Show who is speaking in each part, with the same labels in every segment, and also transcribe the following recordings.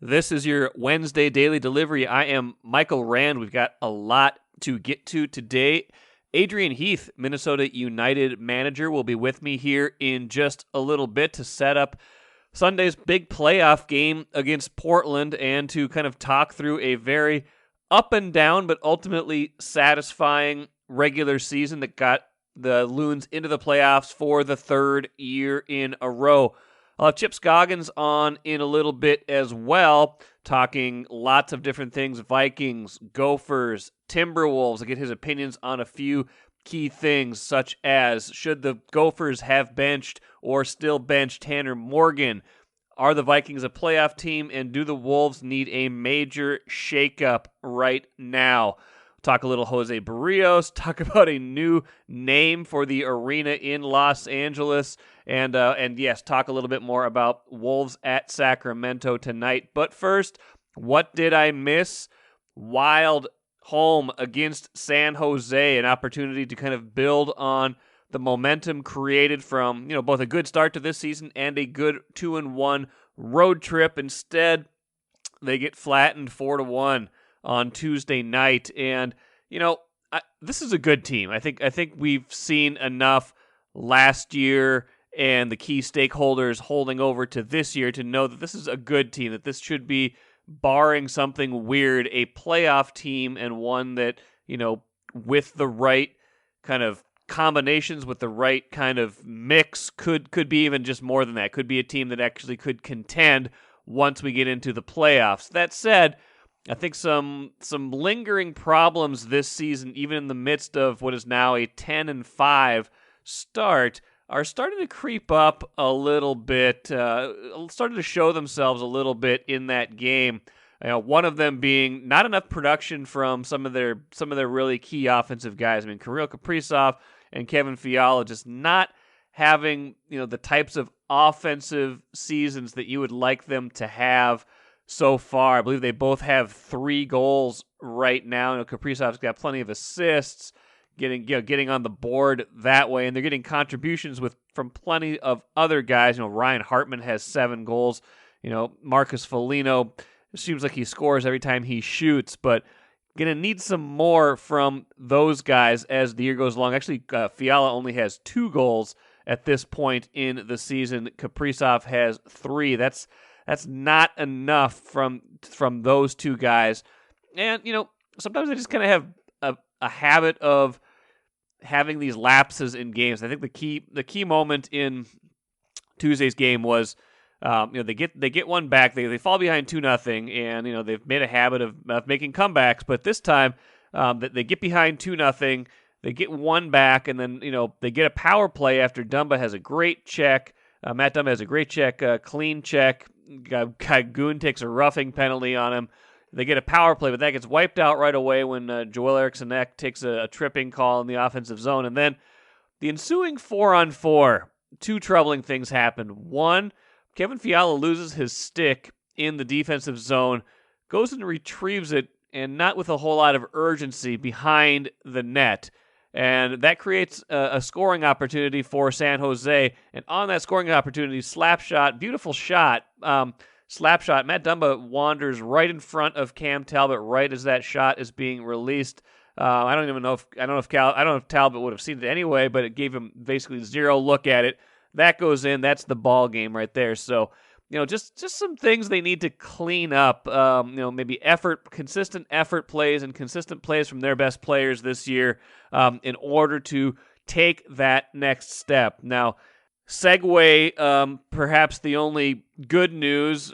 Speaker 1: This is your Wednesday Daily Delivery. I am Michael Rand. We've got a lot to get to today. Adrian Heath, Minnesota United manager, will be with me here in just a little bit to set up Sunday's big playoff game against Portland and to kind of talk through a very up and down but ultimately satisfying regular season that got the Loons into the playoffs for the third year in a row. I'll have Chip Scoggins on in a little bit as well, talking lots of different things, Vikings, Gophers, Timberwolves. I'll get his opinions on a few key things, such as should the Gophers have benched or still bench Tanner Morgan? Are the Vikings a playoff team, and do the Wolves need a major shakeup right now? Talk a little Jose Barrios, talk about a new name for the arena in Los Angeles, and yes, talk a little bit more about Wolves at Sacramento tonight. But first, what did I miss? Wild home against San Jose, an opportunity to kind of build on the momentum created from, both a good start to this season and a good 2-1 road trip. Instead, they get flattened 4-1 on Tuesday night, and this is a good team. I think we've seen enough last year and the key stakeholders holding over to this year to know that this is a good team, that this should be, barring something weird, a playoff team, and one that, with the right kind of combinations, with the right kind of mix, could be even just more than that. Could be a team that actually could contend once we get into the playoffs. That said, I think some lingering problems this season, even in the midst of what is now a 10-5 start, are starting to creep up a little bit, starting to show themselves a little bit in that game. One of them being not enough production from some of their really key offensive guys. I mean, Kirill Kaprizov and Kevin Fiala just not having the types of offensive seasons that you would like them to have so far. I believe they both have 3 goals right now. Kaprizov's got plenty of assists, getting on the board that way, and they're getting contributions from plenty of other guys. Ryan Hartman has 7 goals. Marcus Foligno, it seems like he scores every time he shoots, but going to need some more from those guys as the year goes along. Actually, Fiala only has 2 goals at this point in the season. Kaprizov has 3. That's not enough from those 2 guys. And, sometimes they just kind of have a habit of having these lapses in games. I think the key moment in Tuesday's game was, they get one back, they fall behind 2-0, and they've made a habit of making comebacks. But this time, they get behind 2-0, they get one back, and then they get a power play after Dumba has a great check. Matt Dumba has a great check, clean check. Goon takes a roughing penalty on him. They get a power play, but that gets wiped out right away when Joel Eriksson-Ek takes a tripping call in the offensive zone. And then the ensuing 4-on-4, 2 troubling things happen. One, Kevin Fiala loses his stick in the defensive zone, goes and retrieves it, and not with a whole lot of urgency, behind the net. And that creates a scoring opportunity for San Jose. And on that scoring opportunity, slap shot, beautiful shot, slap shot. Matt Dumba wanders right in front of Cam Talbot right as that shot is being released. I don't know if Talbot would have seen it anyway, but it gave him basically 0 look at it. That goes in. That's the ball game right there. So, just some things they need to clean up. Maybe consistent effort plays and consistent plays from their best players this year in order to take that next step. Now, segue, perhaps the only good news,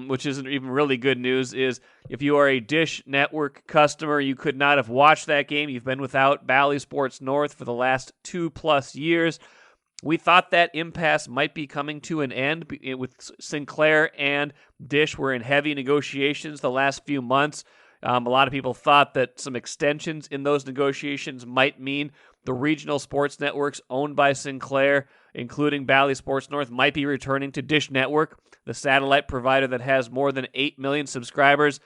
Speaker 1: which isn't even really good news, is if you are a Dish Network customer, you could not have watched that game. You've been without Bally Sports North for the last 2+ years. We thought that impasse might be coming to an end with Sinclair and Dish were in heavy negotiations the last few months. A lot of people thought that some extensions in those negotiations might mean the regional sports networks owned by Sinclair, including Bally Sports North, might be returning to Dish Network, the satellite provider that has more than 8 million subscribers.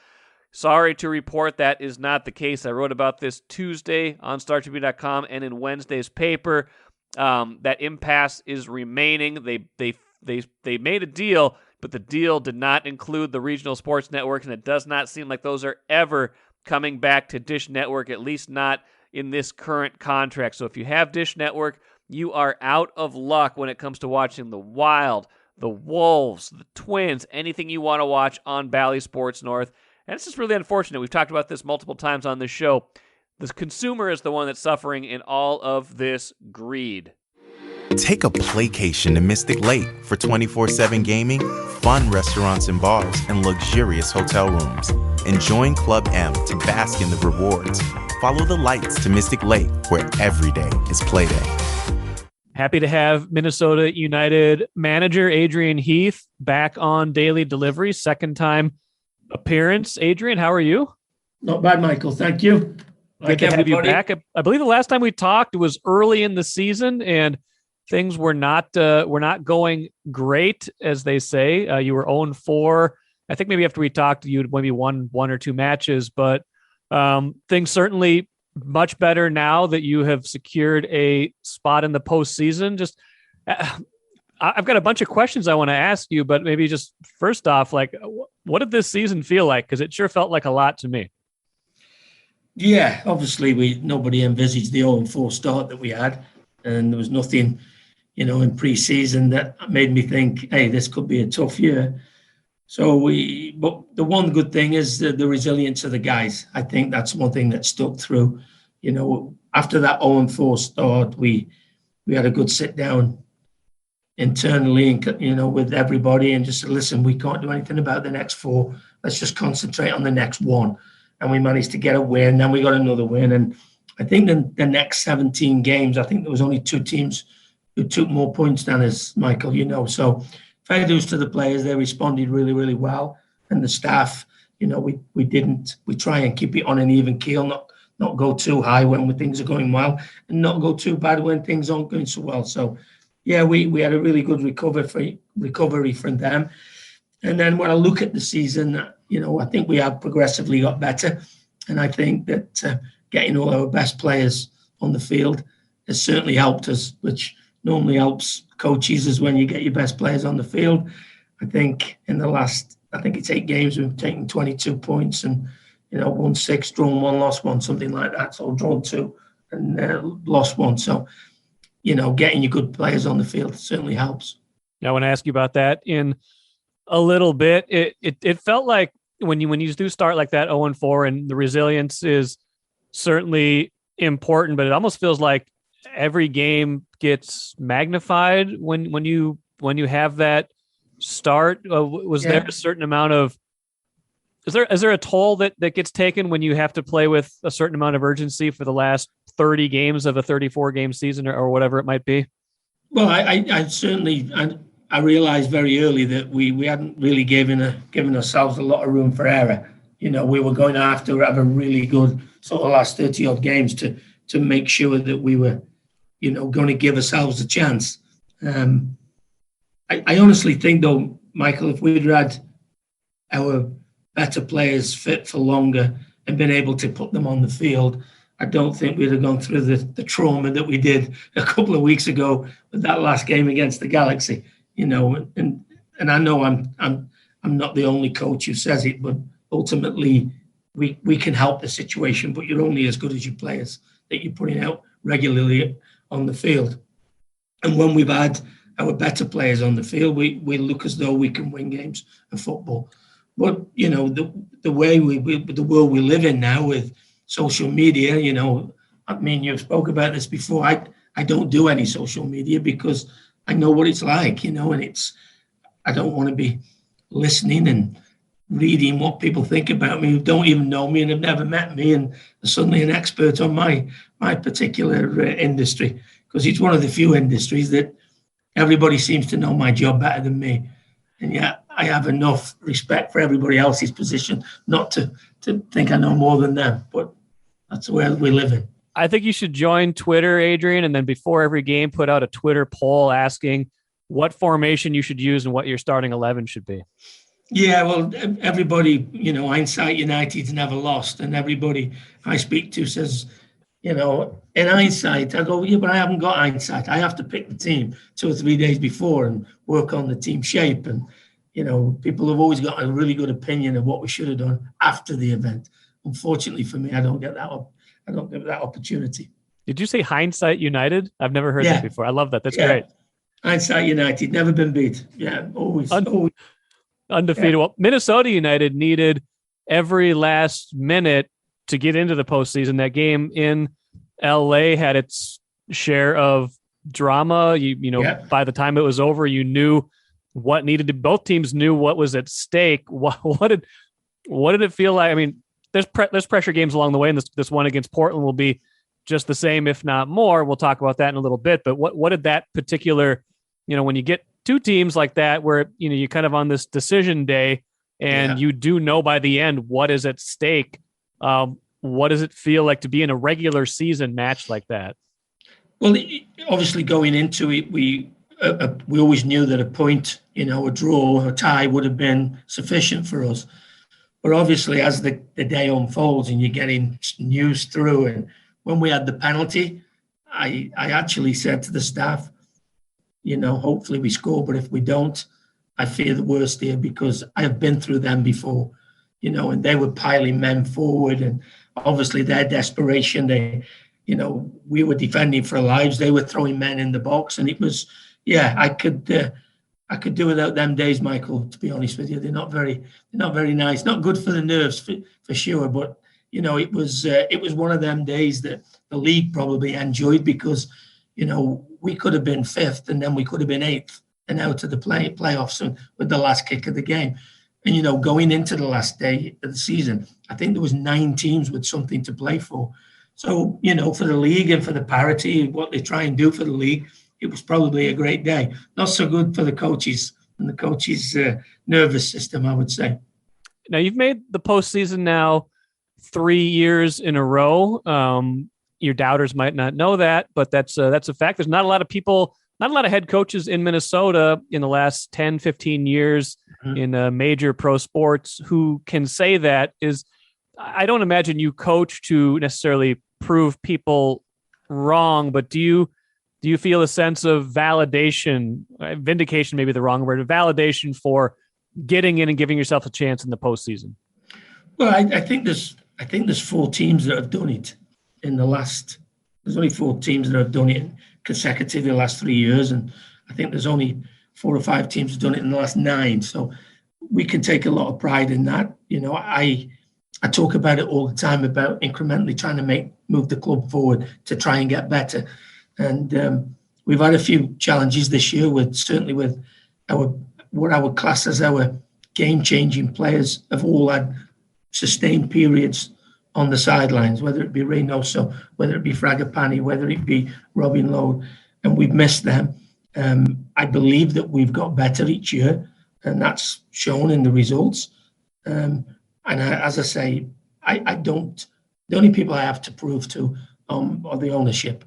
Speaker 1: Sorry to report that is not the case. I wrote about this Tuesday on StarTribune.com and in Wednesday's paper. That impasse is remaining. They made a deal but the deal did not include the regional sports networks, and it does not seem like those are ever coming back to Dish Network, at least not in this current contract. So if you have Dish Network, you are out of luck when it comes to watching the Wild, the Wolves, the Twins, anything you want to watch on Bally Sports North. And it's just really unfortunate. We've talked about this multiple times on this show. The consumer is the one that's suffering in all of this greed.
Speaker 2: Take a playcation to Mystic Lake for 24/7 gaming, fun restaurants and bars, and luxurious hotel rooms. And join Club M to bask in the rewards. Follow the lights to Mystic Lake, where every day is play day.
Speaker 1: Happy to have Minnesota United manager Adrian Heath back on Daily Delivery. Second time appearance. Adrian, how are you?
Speaker 3: Not bad, Michael. Thank you.
Speaker 1: Good to have you back. I believe the last time we talked was early in the season, and things were not going great, as they say. You were 0-4. I think maybe after we talked, you'd maybe won one or two matches, but things certainly much better now that you have secured a spot in the postseason. Just, I've got a bunch of questions I want to ask you, but maybe just first off, like, what did this season feel like? Because it sure felt like a lot to me.
Speaker 3: Yeah, obviously nobody envisaged the 0-4 start that we had, and there was nothing, in pre-season that made me think, hey, this could be a tough year. But the one good thing is the resilience of the guys. I think that's one thing that stuck through. After that 0-4 start, we had a good sit down internally, and with everybody, and just said, listen, we can't do anything about the next 4. Let's just concentrate on the next 1. And we managed to get a win. Then we got another win, and I think the next 17 games, I think there was only 2 teams who took more points than us, Michael. So fair dues to the players. They responded really, really well. And the staff, we try and keep it on an even keel, not go too high when things are going well, and not go too bad when things aren't going so well. So, yeah, we had a really good recovery from them. And then when I look at the season, I think we have progressively got better. And I think that getting all our best players on the field has certainly helped us, which normally helps coaches is when you get your best players on the field. I think in the last, it's 8 games, we've taken 22 points and, won 6, drawn 1, lost 1, something like that. So drawn 2 and lost 1. So, getting your good players on the field certainly helps.
Speaker 1: I want to ask you about that in a little bit. It felt like when you do start like that 0-4, and the resilience is certainly important, but it almost feels like every game gets magnified when you have that start. There a certain amount of is there a toll that gets taken when you have to play with a certain amount of urgency for the last 30 games of a 34 game season or whatever it might be?
Speaker 3: Well, I certainly I realized very early that we hadn't really given ourselves a lot of room for error. We were going to have to have a really good sort of last 30 odd games to make sure that we were, going to give ourselves a chance. I honestly think, though, Michael, if we'd had our better players fit for longer and been able to put them on the field, I don't think we'd have gone through the trauma that we did a couple of weeks ago with that last game against the Galaxy. And I know I'm not the only coach who says it, but ultimately we can help the situation, but you're only as good as your players that you're putting out regularly on the field. And when we've had our better players on the field, we look as though we can win games of football. But the way the world we live in now with social media, you've spoke about this before. I don't do any social media because I know what it's like, and I don't want to be listening and reading what people think about me who don't even know me and have never met me and are suddenly an expert on my particular industry, because it's one of the few industries that everybody seems to know my job better than me. And yet I have enough respect for everybody else's position not to think I know more than them, but that's the way we live in.
Speaker 1: I think you should join Twitter, Adrian, and then before every game, put out a Twitter poll asking what formation you should use and what your starting 11 should be.
Speaker 3: Yeah, well, everybody, hindsight United's never lost, and everybody I speak to says, in hindsight, I go, yeah, but I haven't got hindsight. I have to pick the team 2 or 3 days before and work on the team shape. And, people have always got a really good opinion of what we should have done after the event. Unfortunately for me, I don't get that opportunity.
Speaker 1: Did you say hindsight United? I've never heard that before. I love that. That's great.
Speaker 3: Hindsight United, never been beat. Yeah, always.
Speaker 1: Undefeated.
Speaker 3: Yeah.
Speaker 1: Well, Minnesota United needed every last minute to get into the postseason. That game in LA had its share of drama. By the time it was over, you knew what needed to. Both teams knew what was at stake. What did it feel like? I mean, there's pressure games along the way, and this one against Portland will be just the same, if not more. We'll talk about that in a little bit. But what did that particular, when you get two teams like that, where you're kind of on this decision day, and you do know by the end what is at stake. What does it feel like to be in a regular season match like that?
Speaker 3: Well, obviously going into it, we always knew that a point, a draw, a tie would have been sufficient for us. But obviously, as the day unfolds and you're getting news through, and when we had the penalty, I actually said to the staff, hopefully we score, but if we don't, I fear the worst here, because I have been through them before, and they were piling men forward, and obviously their desperation, we were defending for our lives. They were throwing men in the box, and it was, I could do without them days, Michael, to be honest with you. They're not very nice, not good for the nerves for sure. But, it was one of them days that the league probably enjoyed, because, we could have been fifth, and then we could have been eighth and out of the playoffs and with the last kick of the game. And, going into the last day of the season, I think there was 9 teams with something to play for. So, for the league and for the parity, what they try and do for the league, it was probably a great day. Not so good for the coaches and the coaches' nervous system, I would say.
Speaker 1: Now, you've made the postseason now 3 years in a row. Your doubters might not know that, but that's a fact. There's not a lot of people, not a lot of head coaches in Minnesota in the last 10, 15 years in major pro sports who can say that. I don't imagine you coach to necessarily prove people wrong, but do you feel a sense of validation, vindication may be the wrong word, validation for getting in and giving yourself a chance in the postseason?
Speaker 3: Well, I think there's 4 teams that have done it there's only 4 teams that have done it consecutively in the last 3 years. And I think there's only 4 or 5 teams that have done it in the last 9. So we can take a lot of pride in that. I talk about it all the time, about incrementally trying to move the club forward to try and get better. And we've had a few challenges this year with what I would class as our game-changing players have all had sustained periods on the sidelines, whether it be Reynoso, whether it be Fragapane, whether it be Robin Lode, and we've missed them. I believe that we've got better each year, and that's shown in the results. As I say, the only people I have to prove to are the ownership,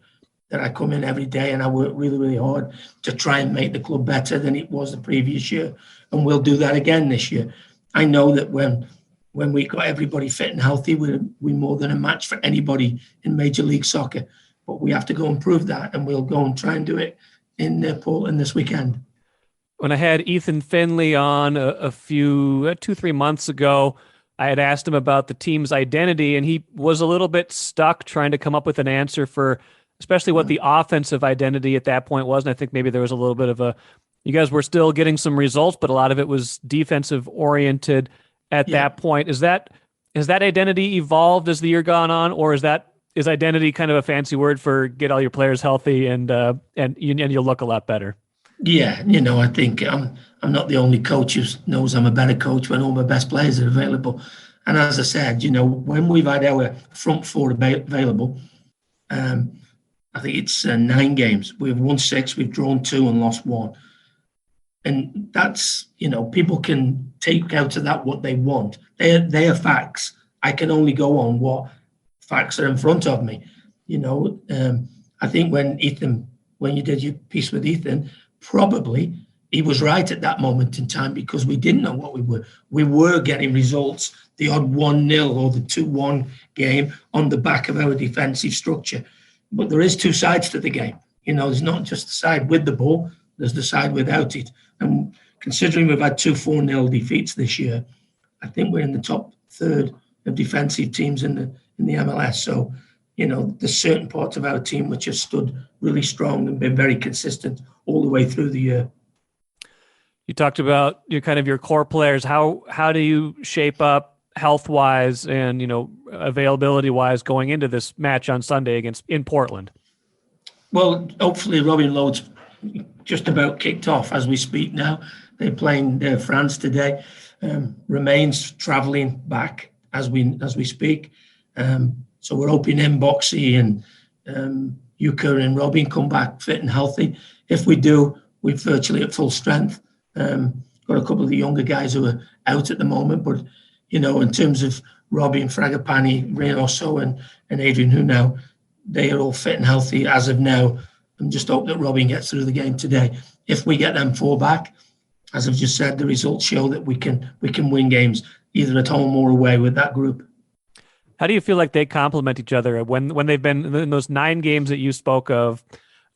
Speaker 3: that I come in every day and I work really, really hard to try and make the club better than it was the previous year. And we'll do that again this year. I know that when we got everybody fit and healthy, we're more than a match for anybody in Major League Soccer. But we have to go and prove that, and we'll go and try and do it in Portland this weekend.
Speaker 1: When I had Ethan Finley on a few 2-3 months ago, I had asked him about the team's identity, and he was a little bit stuck trying to come up with an answer for especially what the offensive identity at that point was. And I think maybe there was a little bit of you guys were still getting some results, but a lot of it was defensive oriented at that point. Has that identity evolved as the year gone on, or is identity kind of a fancy word for get all your players healthy and you'll look a lot better?
Speaker 3: Yeah, I think I'm not the only coach who knows I'm a better coach when all my best players are available. And as I said, when we've had our front 4 available, I think it's 9 games. We've won 6, we've drawn 2 and lost 1. And that's, people can take out of that what they want. They are facts. I can only go on what facts are in front of me. I think when you did your piece with Ethan, probably he was right at that moment in time, because we didn't know what we were. We were getting results, the odd 1-0 or the 2-1 game on the back of our defensive structure. But there is 2 sides to the game. There's not just the side with the ball, there's the side without it. And, considering we've had 2 4-0 defeats this year, I think we're in the top third of defensive teams in the MLS. So, there's certain parts of our team which have stood really strong and been very consistent all the way through the year.
Speaker 1: You talked about your core players. How do you shape up health-wise and availability-wise going into this match on Sunday in Portland?
Speaker 3: Well, hopefully Robin Lode's just about kicked off as we speak now. They're playing France today. Remains travelling back as we speak. So we're hoping Boxy and Yuka and Robin come back fit and healthy. If we do, we're virtually at full strength. Got a couple of the younger guys who are out at the moment, but in terms of Robin, Fragapani, Reynoso, and Adrian Heath now, they are all fit and healthy as of now. And just hope that Robin gets through the game today. If we get them 4 back, as I've just said, the results show that we can win games either at home or away with that group.
Speaker 1: How do you feel like they complement each other when they've been in those 9 games that you spoke of?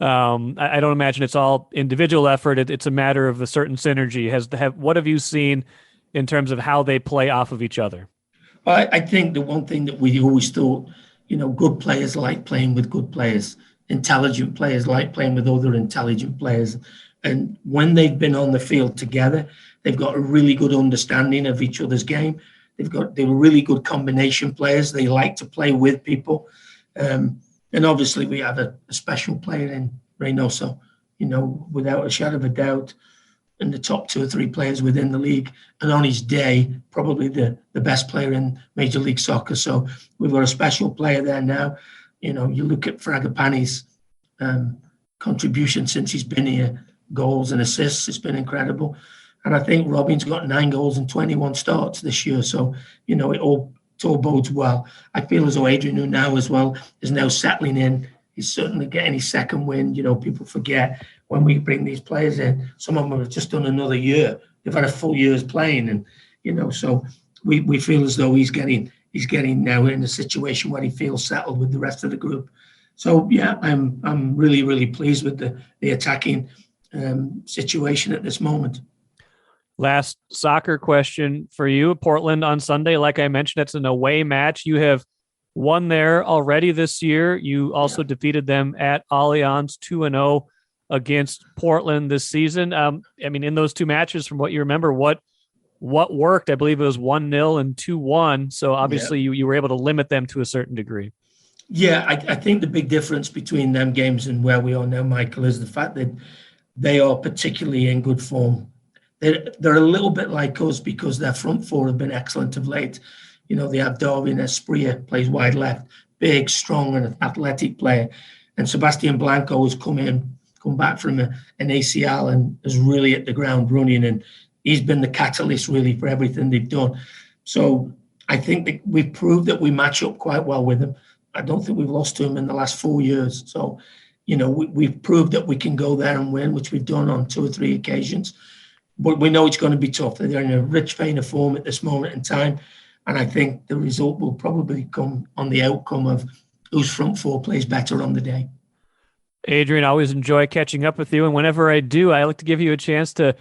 Speaker 1: I don't imagine it's all individual effort. It's a matter of a certain synergy. What have you seen in terms of how they play off of each other?
Speaker 3: Well, I think the one thing that we always thought, good players like playing with good players. Intelligent players like playing with other intelligent players. And when they've been on the field together, they've got a really good understanding of each other's game. They were really good combination players. They like to play with people. And obviously we have a special player in Reynoso, without a shadow of a doubt, in the top 2 or 3 players within the league. And on his day, probably the best player in Major League Soccer. So we've got a special player there now. You look at Fragapani's contribution since he's been here, goals and assists, it's been incredible. And I think Robin's got 9 goals and 21 starts this year. So, it all bodes well. I feel as though Adrian Heath now as well is now settling in. He's certainly getting his second win. People forget when we bring these players in, some of them have just done another year. They've had a full year's playing. And, so we feel as though he's getting now in a situation where he feels settled with the rest of the group. So, yeah, I'm really, really pleased with the attacking situation at this moment.
Speaker 1: Last soccer question for you. Portland on Sunday, like I mentioned, it's an away match. You have won there already this year. You also defeated them at Allianz 2-0 against Portland this season. In those 2 matches, from what you remember, what worked? I believe it was 1-0 and 2-1. So obviously you were able to limit them to a certain degree.
Speaker 3: Yeah, I think the big difference between them games and where we are now, Michael, is the fact that they are particularly in good form. They're a little bit like us because their front 4 have been excellent of late. They have Darwin Espria, plays wide left, big, strong and athletic player. And Sebastian Blanco has come back from an ACL and is really hit the ground running. And he's been the catalyst really for everything they've done. So I think that we've proved that we match up quite well with them. I don't think we've lost to them in the last 4 years. So, we've proved that we can go there and win, which we've done on 2 or 3 occasions. But we know it's going to be tough. They're in a rich vein of form at this moment in time. And I think the result will probably come on the outcome of whose front 4 plays better on the day.
Speaker 1: Adrian, I always enjoy catching up with you. And whenever I do, I like to give you a chance to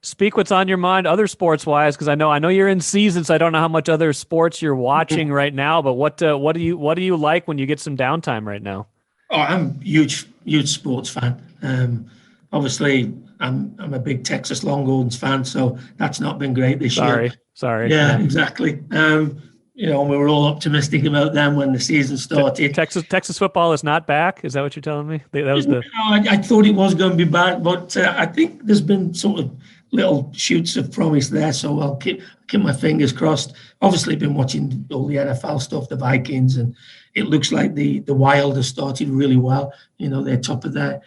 Speaker 1: speak what's on your mind other sports-wise, because I know you're in season, so I don't know how much other sports you're watching right now. But what do you like when you get some downtime right now?
Speaker 3: Oh, I'm huge sports fan. Obviously, I'm a big Texas Longhorns fan, so that's not been great this year.
Speaker 1: Sorry.
Speaker 3: Yeah, exactly. We were all optimistic about them when the season started.
Speaker 1: Texas football is not back. Is that what you're telling me?
Speaker 3: I thought it was going to be back, but I think there's been sort of little shoots of promise there. So I'll keep my fingers crossed. Obviously, been watching all the NFL stuff, the Vikings, and it looks like the Wild has started really well. They're top of their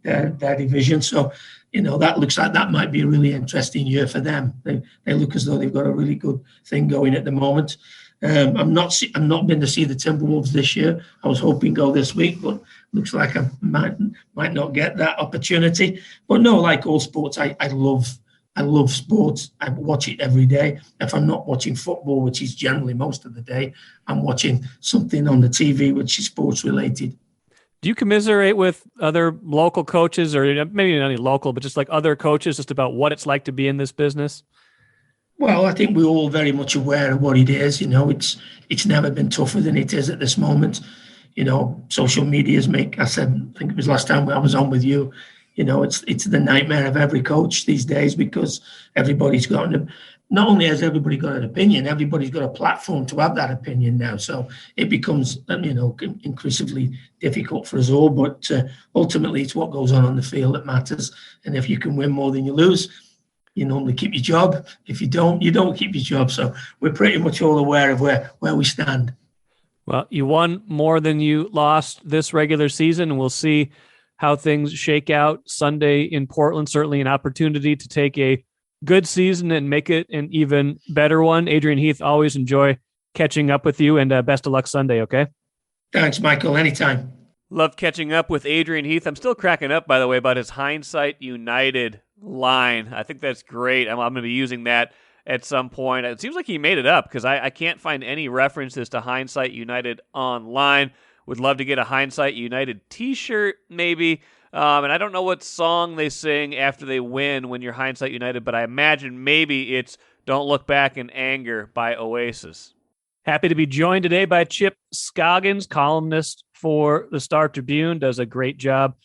Speaker 3: division. So, that looks like that might be a really interesting year for them. They look as though they've got a really good thing going at the moment. I'm not been to see the Timberwolves this year. I was hoping go this week, but looks like I might not get that opportunity. But no, like all sports, I love sports. I watch it every day. If I'm not watching football, which is generally most of the day, I'm watching something on the TV which is sports related.
Speaker 1: Do you commiserate with other local coaches, or maybe not any local, but just like other coaches, just about what it's like to be in this business?
Speaker 3: Well, I think we're all very much aware of what it is. It's never been tougher than it is at this moment. Social medias I think it was last time I was on with you, it's the nightmare of every coach these days, because not only has everybody got an opinion, everybody's got a platform to have that opinion now. So it becomes, increasingly difficult for us all. But ultimately, it's what goes on the field that matters. And if you can win more than you lose, you normally keep your job. If you don't keep your job. So we're pretty much all aware of where we stand.
Speaker 1: Well, you won more than you lost this regular season. We'll see how things shake out Sunday in Portland. Certainly an opportunity to take a good season and make it an even better one. Adrian Heath, always enjoy catching up with you, and best of luck Sunday, okay?
Speaker 3: Thanks, Michael. Anytime.
Speaker 1: Love catching up with Adrian Heath. I'm still cracking up, by the way, about his Hindsight United line. I think that's great. I'm going to be using that at some point. It seems like he made it up, because I can't find any references to Hindsight United online. Would love to get a Hindsight United t-shirt, maybe. And I don't know what song they sing after they win when you're Hindsight United, but I imagine maybe it's Don't Look Back in Anger by Oasis. Happy to be joined today by Chip Scoggins, columnist for the Star Tribune. Does a great job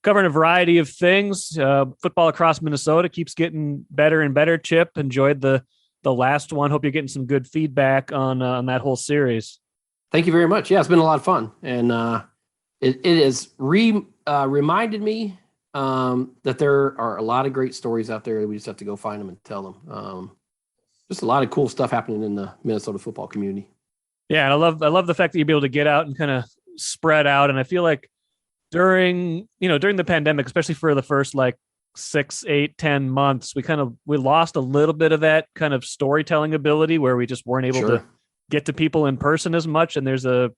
Speaker 1: covering a variety of things. Football across Minnesota keeps getting better and better. Chip, enjoyed the last one. Hope you're getting some good feedback on that whole series.
Speaker 4: Thank you very much. Yeah, it's been a lot of fun. And it has reminded me that there are a lot of great stories out there. We just have to go find them and tell them. Just a lot of cool stuff happening in the Minnesota football community.
Speaker 1: Yeah, and I love the fact that you'll be able to get out and kind of spread out. And I feel like during the pandemic, especially for the first 6, 8, 10 months, we lost a little bit of that kind of storytelling ability, where we just weren't able to get to people in person as much. And there's there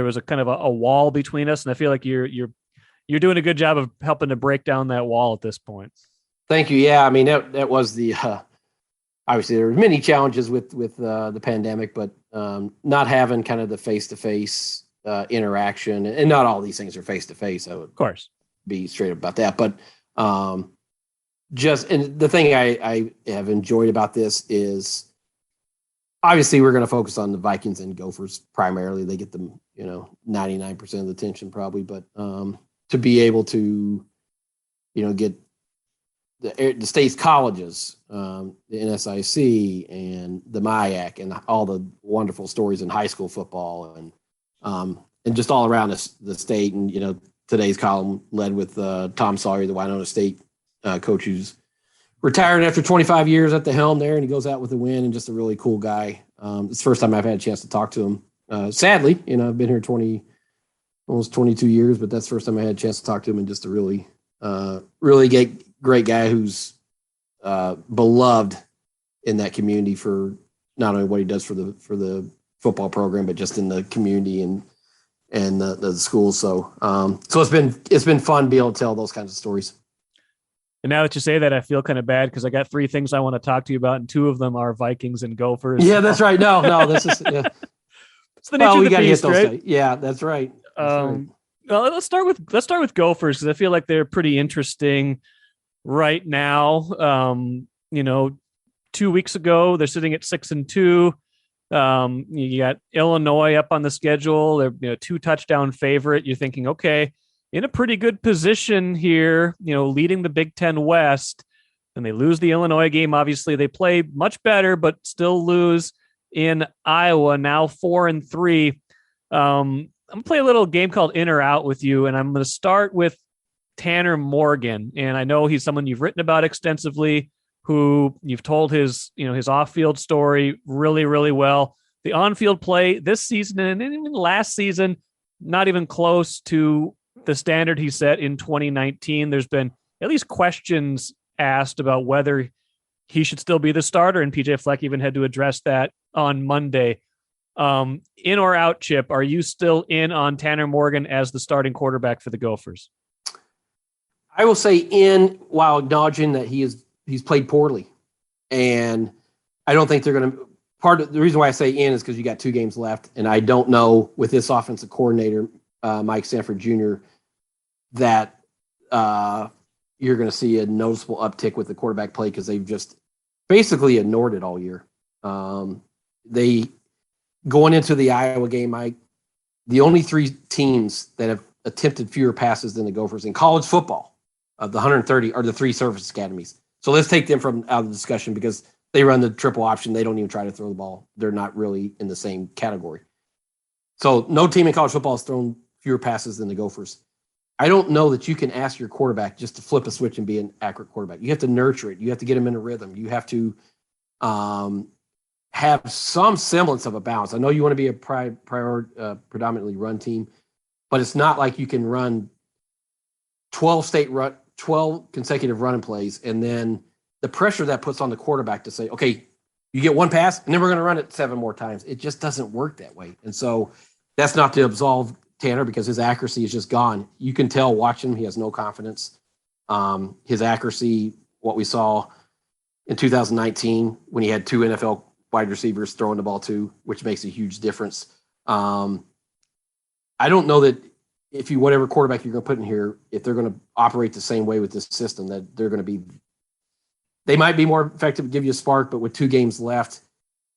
Speaker 1: was a kind of a wall between us. And I feel like you're doing a good job of helping to break down that wall at this point.
Speaker 4: Thank you. Yeah. I mean, that was the, obviously there were many challenges with the pandemic, but not having kind of the face-to-face interaction, and not all these things are face-to-face. I would, of course, be straight up about that. But and the thing I have enjoyed about this is, obviously we're going to focus on the Vikings and Gophers primarily. They get them, 99% of the attention probably, but to be able to, get the state's colleges, the NSIC and the MIAC, and all the wonderful stories in high school football, and just all around the state. And, today's column led with Tom Sawyer, the Winona State coach, who's retired after 25 years at the helm there, and he goes out with a win, and just a really cool guy. It's the first time I've had a chance to talk to him. Sadly, I've been here almost 22 years, but that's the first time I had a chance to talk to him, and just a really, really great guy who's beloved in that community for not only what he does for the football program, but just in the community and the school. So it's been fun to be able to tell those kinds of stories.
Speaker 1: And now that you say that, I feel kind of bad, because I got 3 things I want to talk to you about, and 2 of them are Vikings and Gophers.
Speaker 4: Yeah, that's right. No, this is
Speaker 1: it's the nature of the beast, right?
Speaker 4: Yeah, that's right.
Speaker 1: Well, let's start with Gophers, because I feel like they're pretty interesting right now. 2 weeks ago, they're sitting at 6-2. You got Illinois up on the schedule. They're 2 touchdown favorite. You're thinking, okay, in a pretty good position here, leading the Big Ten West. And they lose the Illinois game. Obviously, they play much better, but still lose in Iowa, now 4-3. I'm going to play a little game called In or Out with you, and I'm going to start with Tanner Morgan. And I know he's someone you've written about extensively, who you've told his off-field story really, really well. The on-field play this season and even last season, not even close to the standard he set in 2019. There's been at least questions asked about whether he should still be the starter, and PJ Fleck even had to address that on Monday. In or out, Chip, are you still in on Tanner Morgan as the starting quarterback for the Gophers?
Speaker 4: I will say in, while acknowledging that he's played poorly. And I don't think they're going to – part of the reason why I say in is because you got 2 games left, and I don't know with this offensive coordinator Mike Sanford Jr., that you're going to see a noticeable uptick with the quarterback play because they've just basically ignored it all year. They going into the Iowa game, Mike, the only 3 teams that have attempted fewer passes than the Gophers in college football of the 130 are the 3 service academies. So let's take them out of the discussion because they run the triple option. They don't even try to throw the ball. They're not really in the same category. So no team in college football has thrown fewer passes than the Gophers. I don't know that you can ask your quarterback just to flip a switch and be an accurate quarterback. You have to nurture it. You have to get him in a rhythm. You have to have some semblance of a balance. I know you want to be a predominantly run team, but it's not like you can run 12 consecutive running plays, and then the pressure that puts on the quarterback to say, okay, you get 1 pass, and then we're going to run it 7 more times. It just doesn't work that way. And so that's not to absolve Tanner because his accuracy is just gone. You can tell watching him, he has no confidence. His accuracy, what we saw in 2019 when he had 2 NFL wide receivers throwing the ball to, which makes a huge difference. I don't know that if you, whatever quarterback you're going to put in here, if they're going to operate the same way with this system, that they're going to be, they might be more effective, give you a spark, but with 2 games left,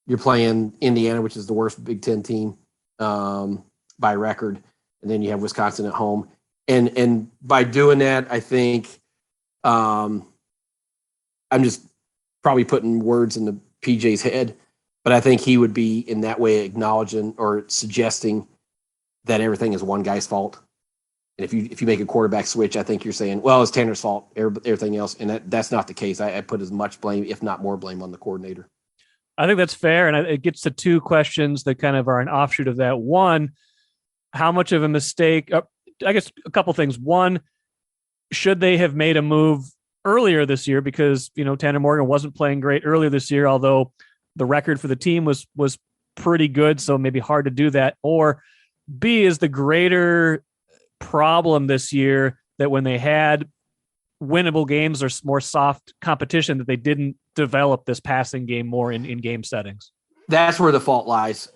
Speaker 4: you're playing Indiana, which is the worst Big Ten team by record. And then you have Wisconsin at home. And by doing that, I think I'm just probably putting words in the PJ's head, but I think he would be in that way acknowledging or suggesting that everything is one guy's fault. And if you make a quarterback switch, I think you're saying, well, it's Tanner's fault, everything else. And that's not the case. I put as much blame, if not more blame, on the coordinator.
Speaker 1: I think that's fair. And it gets to 2 questions that kind of are an offshoot of that. One, how much of a mistake, I guess a couple things. One, should they have made a move earlier this year? Because, Tanner Morgan wasn't playing great earlier this year, although the record for the team was pretty good. So maybe hard to do that. Or B, is the greater problem this year that when they had winnable games or more soft competition, that they didn't develop this passing game more in game settings?
Speaker 4: That's where the fault lies.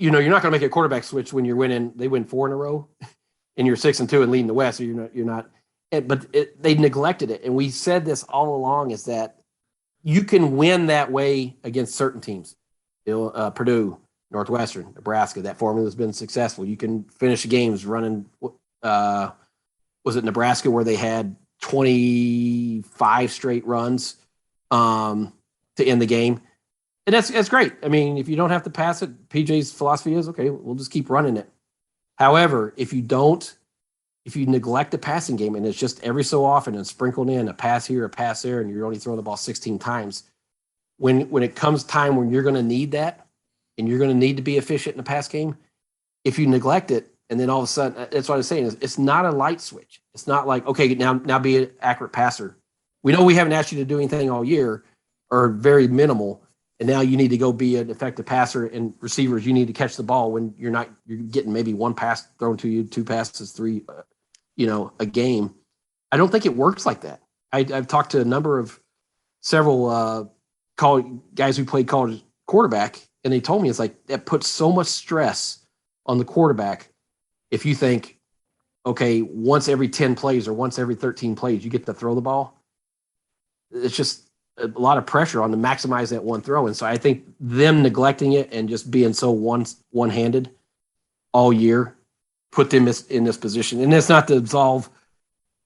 Speaker 4: You're not going to make a quarterback switch when you're winning. They win 4 in a row, and you're 6-2 and leading the West. So you're not. But they neglected it, and we said this all along: is that you can win that way against certain teams, Purdue, Northwestern, Nebraska. That formula has been successful. You can finish games running. Was it Nebraska where they had 25 straight runs to end the game? And that's great. I mean, if you don't have to pass it, PJ's philosophy is, okay, we'll just keep running it. However, if you neglect the passing game and it's just every so often and sprinkled in a pass here, a pass there, and you're only throwing the ball 16 times, when it comes time when you're going to need that and you're going to need to be efficient in the pass game, if you neglect it, and then all of a sudden, that's what I was saying, is it's not a light switch. It's not like, okay, now be an accurate passer. We know we haven't asked you to do anything all year or very minimal. And now you need to go be an effective passer, and receivers, you need to catch the ball when you're getting maybe 1 pass thrown to you, 2 passes, 3, a game. I don't think it works like that. I've talked to several guys who played college quarterback, and they told me it's like that puts so much stress on the quarterback. If you think, okay, once every 10 plays or once every 13 plays, you get to throw the ball, it's just a lot of pressure on to maximize that one throw. And so I think them neglecting it and just being so one-handed all year put them in this position. And it's not to absolve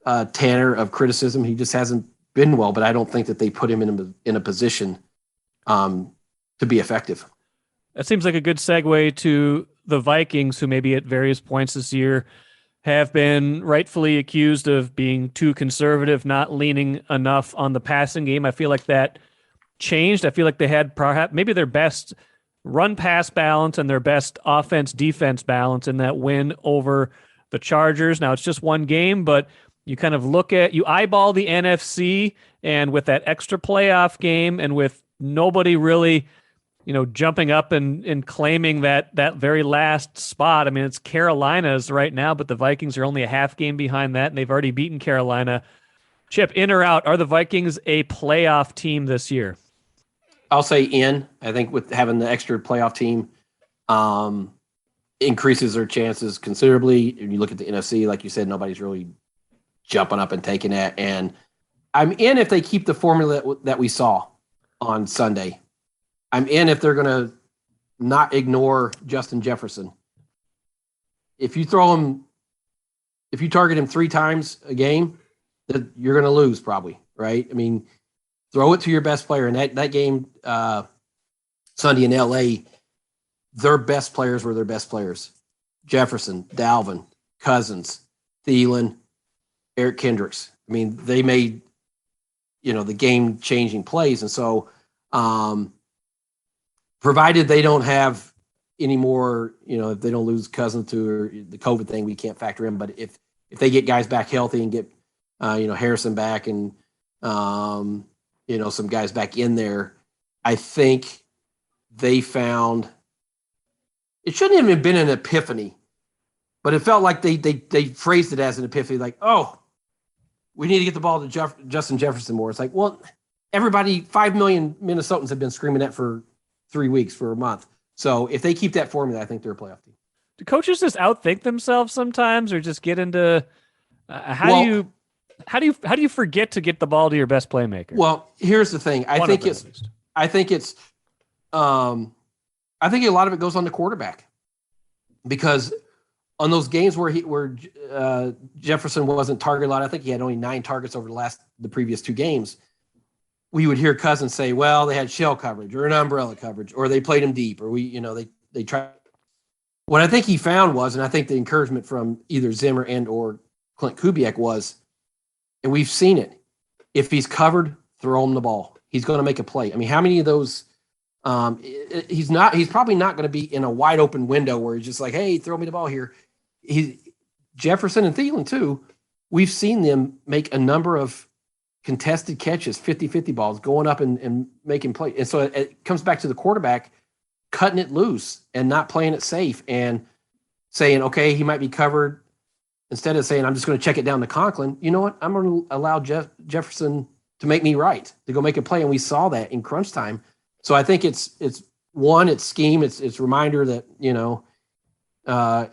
Speaker 4: Tanner of criticism. He just hasn't been well, but I don't think that they put him in a position to be effective.
Speaker 1: That seems like a good segue to the Vikings, who maybe at various points this year have been rightfully accused of being too conservative, not leaning enough on the passing game. I feel like that changed. I feel like they had perhaps maybe their best run-pass balance and their best offense-defense balance in that win over the Chargers. Now, it's just one game, but you kind of you eyeball the NFC, and with that extra playoff game and with nobody really jumping up and claiming that very last spot. I mean, it's Carolina's right now, but the Vikings are only a half game behind that, and they've already beaten Carolina. Chip, in or out, are the Vikings a playoff team this year?
Speaker 4: I'll say in. I think with having the extra playoff team, increases their chances considerably. When you look at the NFC, like you said, nobody's really jumping up and taking that. And I'm in if they keep the formula that we saw on Sunday. I'm in if they're going to not ignore Justin Jefferson. If you target him 3 times a game, that you're going to lose probably, right? I mean, throw it to your best player. And that game Sunday in LA, their best players were their best players. Jefferson, Dalvin, Cousins, Thielen, Eric Kendricks. I mean, they made, the game-changing plays. And so provided they don't have any more, if they don't lose Cousins to the COVID thing, we can't factor in. But if they get guys back healthy and get, Harrison back and, some guys back in there, I think they found it shouldn't have been an epiphany, but it felt like they phrased it as an epiphany, like, oh, we need to get the ball to Justin Jefferson more. It's like, well, everybody, 5 million Minnesotans have been screaming that for 3 weeks, for a month. So if they keep that formula, I think they're a playoff team.
Speaker 1: Do coaches just outthink themselves sometimes, or just get into how do you forget to get the ball to your best playmaker?
Speaker 4: Well, here's the thing. I think a lot of it goes on the quarterback, because on those games where Jefferson wasn't targeted a lot, I think he had only 9 targets over the previous 2 games. We would hear Cousins say, well, they had shell coverage or an umbrella coverage, or they played him deep, or they tried. What I think he found was, and I think the encouragement from either Zimmer and or Clint Kubiak was, and we've seen it, if he's covered, throw him the ball. He's going to make a play. I mean, how many of those he's probably not going to be in a wide open window where he's just like, hey, throw me the ball here. Jefferson and Thielen too, we've seen them make a number of contested catches, 50-50 balls, going up and making plays. And so it comes back to the quarterback cutting it loose and not playing it safe and saying, okay, he might be covered. Instead of saying, I'm just going to check it down to Conklin, you know what? I'm going to allow Jefferson to make me right, to go make a play. And we saw that in crunch time. So I think it's scheme. It's reminder that,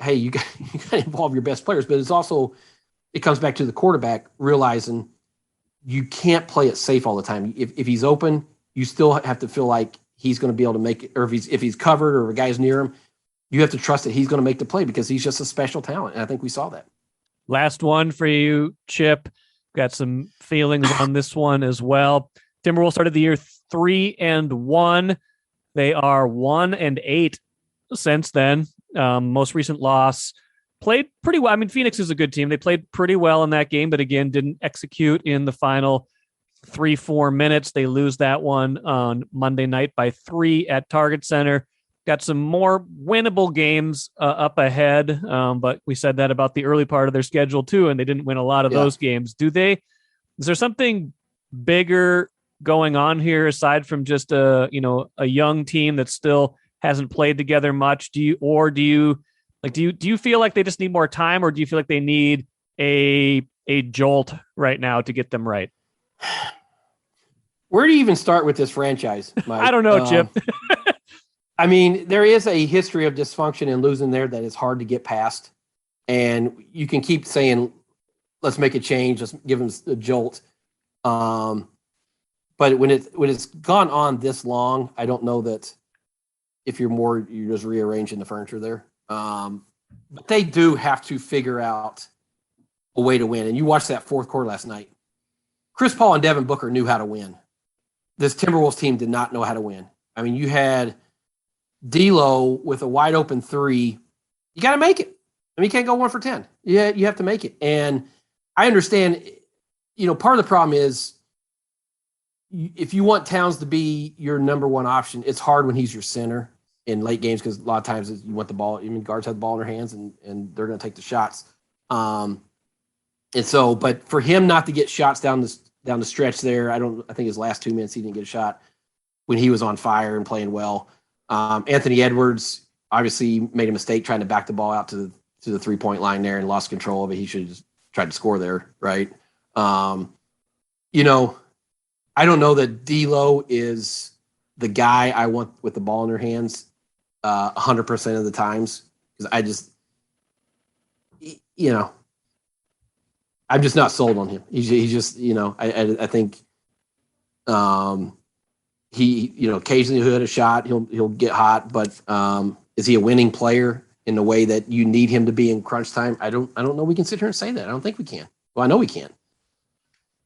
Speaker 4: hey, you got to involve your best players, but it's also, it comes back to the quarterback realizing you can't play it safe all the time. If he's open, you still have to feel like he's going to be able to make it, or if he's covered or a guy's near him, you have to trust that he's going to make the play because he's just a special talent. And I think we saw that.
Speaker 1: Last one for you, Chip. Got some feelings on this one as well. Timberwolves started the year 3-1. They are 1-8 since then. Most recent loss. Played pretty well. I mean, Phoenix is a good team. They played pretty well in that game, but again, didn't execute in the final 3-4 minutes. They lose that one on Monday night by 3 at Target Center. Got some more winnable games up ahead, but we said that about the early part of their schedule too, and they didn't win a lot of those games. Is there something bigger going on here aside from just a young team that still hasn't played together much? Do you feel like they just need more time, or do you feel like they need a jolt right now to get them right?
Speaker 4: Where do you even start with this franchise, Mike?
Speaker 1: I don't know, Chip.
Speaker 4: I mean, there is a history of dysfunction and losing there that is hard to get past. And you can keep saying, let's make a change, let's give them a jolt. But when it's gone on this long, I don't know that if you're just rearranging the furniture there. But they do have to figure out a way to win. And you watched that fourth quarter last night. Chris Paul and Devin Booker knew how to win. This Timberwolves team did not know how to win. I mean, you had D'Lo with a wide open 3. You got to make it. I mean, you can't go 1 for 10. Yeah, you have to make it. And I understand, part of the problem is if you want Towns to be your number one option, it's hard when he's your center in late games because a lot of times you want the ball. I mean, guards have the ball in their hands and they're going to take the shots. And so, but for him not to get shots down the stretch there, I think his last 2 minutes he didn't get a shot when he was on fire and playing well. Anthony Edwards obviously made a mistake trying to back the ball out to the 3-point line there and lost control of it. He should have just tried to score there, right? I don't know that D'Lo is the guy I want with the ball in their hands 100% of the times because I just, I'm just not sold on him. He's just, I think he, occasionally he'll hit a shot, he'll get hot, but is he a winning player in the way that you need him to be in crunch time? I don't know. We can sit here and say that. I don't think we can. Well, I know we can.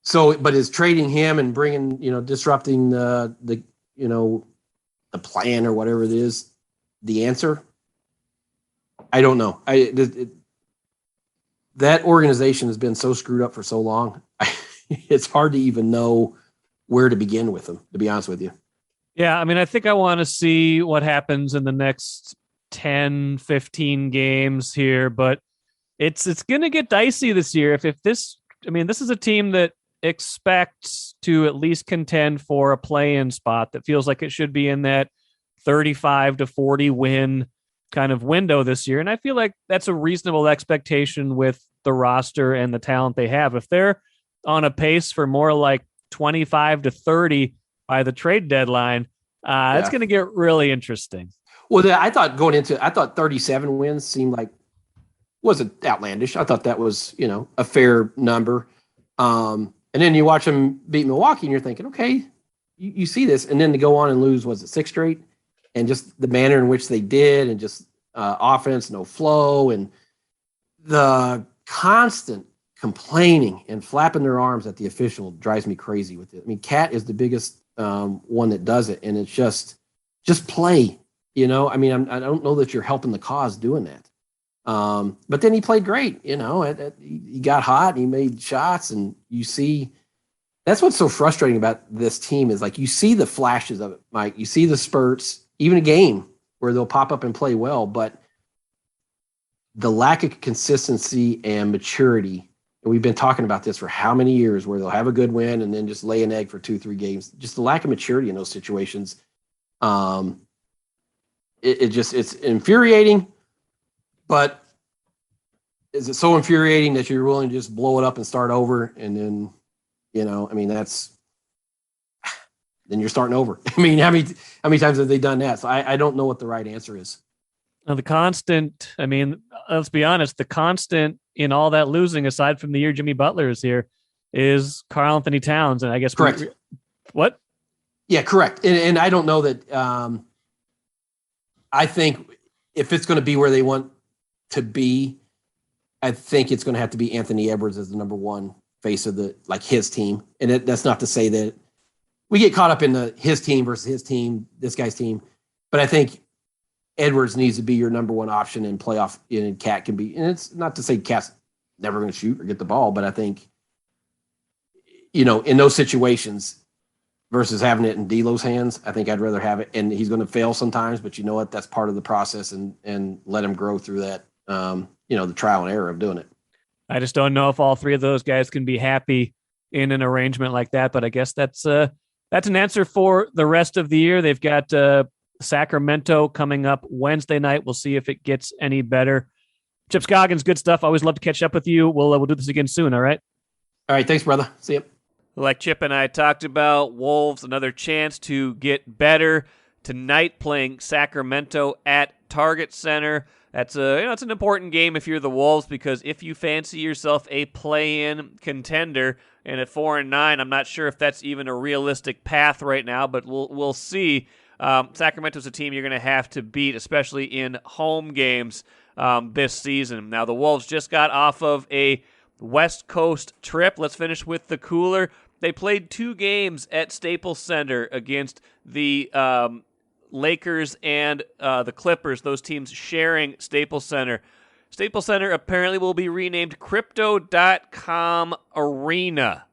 Speaker 4: So, but is trading him and bringing, disrupting the plan or whatever it is, the answer? I don't know. That organization has been so screwed up for so long. It's hard to even know where to begin with them, to be honest with you.
Speaker 1: Yeah, I mean, I think I want to see what happens in the next 10, 15 games here, but it's going to get dicey this year. If this is a team that expects to at least contend for a play-in spot that feels like it should be in that 35 to 40 win kind of window this year. And I feel like that's a reasonable expectation with the roster and the talent they have. If they're on a pace for more like 25 to 30 by the trade deadline, it's going to get really interesting.
Speaker 4: Well, I thought 37 wins seemed like wasn't outlandish. I thought that was, a fair number. And then you watch them beat Milwaukee and you're thinking, okay, you see this. And then to go on and lose, was it 6 straight? And just the manner in which they did, and just offense, no flow, and the constant complaining and flapping their arms at the official drives me crazy with it. I mean, Cat is the biggest one that does it, and it's just play. I mean, I don't know that you're helping the cause doing that. But then he played great. He got hot and he made shots, and you see. That's what's so frustrating about this team is like you see the flashes of it, Mike. You see the spurts. Even a game where they'll pop up and play well, but the lack of consistency and maturity, and we've been talking about this for how many years, where they'll have a good win and then just lay an egg for 2-3 games. Just the lack of maturity in those situations. It's infuriating, but is it so infuriating that you're willing to just blow it up and start over? And then, then you're starting over. I mean, how many times have they done that? So I don't know what the right answer is.
Speaker 1: Now, let's be honest, the constant in all that losing, aside from the year Jimmy Butler is here, is Karl Anthony Towns. And I guess
Speaker 4: correct.
Speaker 1: What?
Speaker 4: Yeah, correct. And I don't know that. I think if it's going to be where they want to be, I think it's going to have to be Anthony Edwards as the number one face of his team. And that's not to say that we get caught up in his team versus his team, this guy's team. But I think Edwards needs to be your number one option in playoff, and Cat can be. And it's not to say Cat's never going to shoot or get the ball, but I think, in those situations versus having it in D'Lo's hands, I think I'd rather have it. And he's going to fail sometimes, but you know what? That's part of the process, and let him grow through that, the trial and error of doing it.
Speaker 1: I just don't know if all three of those guys can be happy in an arrangement like that, but I guess that's an answer for the rest of the year. They've got Sacramento coming up Wednesday night. We'll see if it gets any better. Chip Scoggins, good stuff. Always love to catch up with you. We'll do this again soon, all right?
Speaker 4: All right, thanks, brother. See you.
Speaker 1: Like Chip and I talked about, Wolves, another chance to get better. Tonight playing Sacramento at Target Center. That's it's an important game if you're the Wolves, because if you fancy yourself a play-in contender, and at 4-9, I'm not sure if that's even a realistic path right now, but we'll see. Sacramento's a team you're going to have to beat, especially in home games this season. Now, the Wolves just got off of a West Coast trip. Let's finish with the cooler. They played 2 games at Staples Center against the Lakers and the Clippers, those teams sharing Staples Center. Staples Center apparently will be renamed Crypto.com Arena.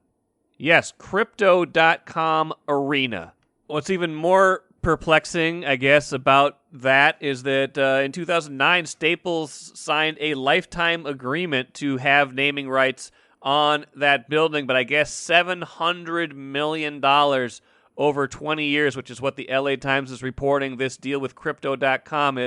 Speaker 1: Yes, Crypto.com Arena. What's even more perplexing, I guess, about that is that in 2009, Staples signed a lifetime agreement to have naming rights on that building, but I guess $700 million over 20 years, which is what the LA Times is reporting. This deal with Crypto.com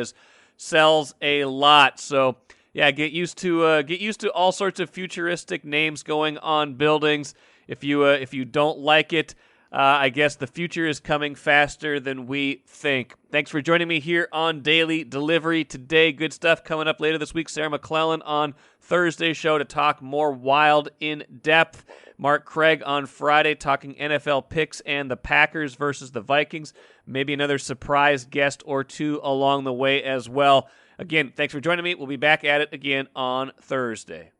Speaker 1: sells a lot. So yeah, get used to all sorts of futuristic names going on buildings. If you don't like it, I guess the future is coming faster than we think. Thanks for joining me here on Daily Delivery today. Good stuff coming up later this week. Sarah McClellan on Thursday's show to talk more Wild in depth. Mark Craig on Friday talking NFL picks and the Packers versus the Vikings. Maybe another surprise guest or two along the way as well. Again, thanks for joining me. We'll be back at it again on Thursday.